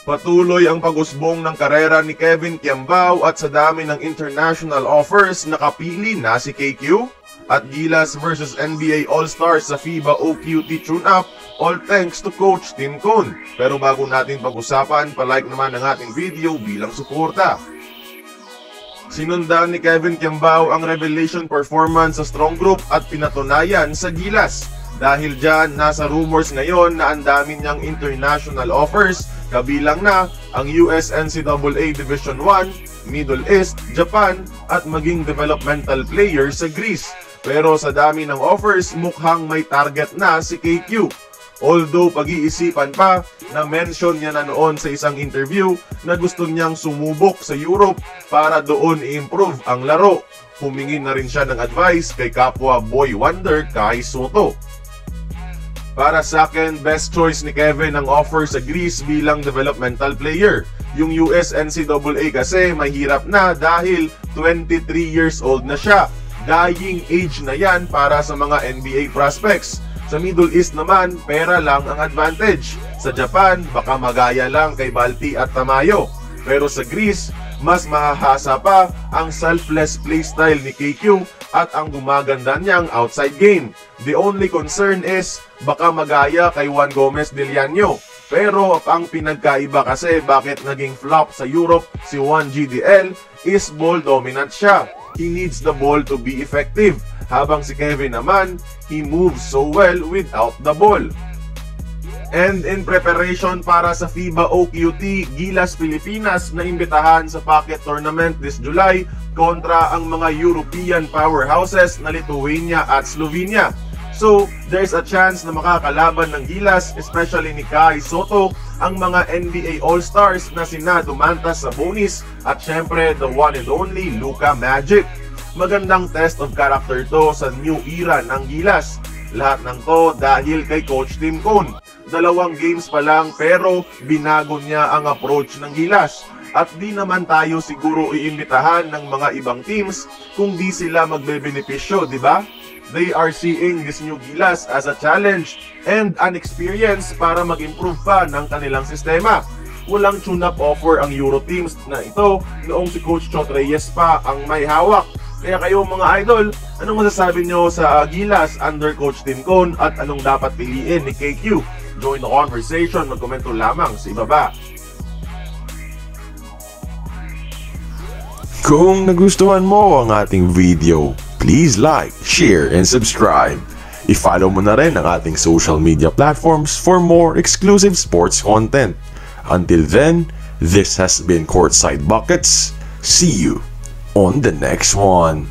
Patuloy ang pag-usbong ng karera ni Kevin Quiambao at sa dami ng international offers, nakapili na si KQ at Gilas versus NBA All-Stars sa FIBA OQT Tune-Up, all thanks to Coach Tim Cone. Pero bago natin pag-usapan, palike naman ang ating video bilang suporta. Sinundan ni Kevin Quiambao ang revelation performance sa Strong Group at pinatunayan sa Gilas. Dahil dyan, nasa rumors ngayon na ang dami niyang international offers, kabilang na ang US NCAA Division 1, Middle East, Japan, at maging developmental player sa Greece. Pero sa dami ng offers, mukhang may target na si KQ. Although pag-iisipan pa, na-mention niya na noon sa isang interview na gusto niyang sumubok sa Europe para doon i-improve ang laro. Humingi na rin siya ng advice kay kapwa boy wonder Kai Sotto. Para sa akin, best choice ni Kevin ang offer sa Greece bilang developmental player. Yung US NCAA kasi mahirap na dahil 23 years old na siya. Dying age na yan para sa mga NBA prospects. Sa Middle East naman, pera lang ang advantage. Sa Japan, baka magaya lang kay Balti at Tamayo. Pero sa Greece, mas mahahasa pa ang selfless playstyle ni KQ at ang gumaganda niyang outside game. The only concern is, baka magaya kay Juan Gomez Diliano. Pero ang pinagkaiba kasi bakit naging flop sa Europe si Juan GDL is ball dominant siya. He needs the ball to be effective. Habang si Kevin naman, he moves so well without the ball. And in preparation para sa FIBA OQT, Gilas Pilipinas na imbitahan sa Pocket Tournament this July kontra ang mga European powerhouses na Lithuania at Slovenia. So, there's a chance na makakalaban ng Gilas, especially ni Kai Sotto, ang mga NBA All-Stars na sina Dumantas Sabonis at syempre the one and only Luka Magic. Magandang test of character to sa new era ng Gilas. Lahat ng to dahil kay Coach Tim Cone. 2 games pa lang pero binago niya ang approach ng Gilas. At di naman tayo siguro iimbitahan ng mga ibang teams kung di sila magbebenepisyo, di ba? They are seeing this new Gilas as a challenge and an experience para mag-improve pa ng kanilang sistema. Walang tune-up offer ang Euro teams na ito noong si Coach Chot Reyes pa ang may hawak. Kaya kayo mga idol, anong masasabi nyo sa Gilas under Coach Tim Cone at anong dapat piliin ni KQ? Join the conversation, magkomento lamang sa ibaba. Kung nagustuhan mo ang ating video, please like, share, and subscribe. I-follow mo na rin ang ating social media platforms for more exclusive sports content. Until then, this has been Courtside Buckets. See you on the next one.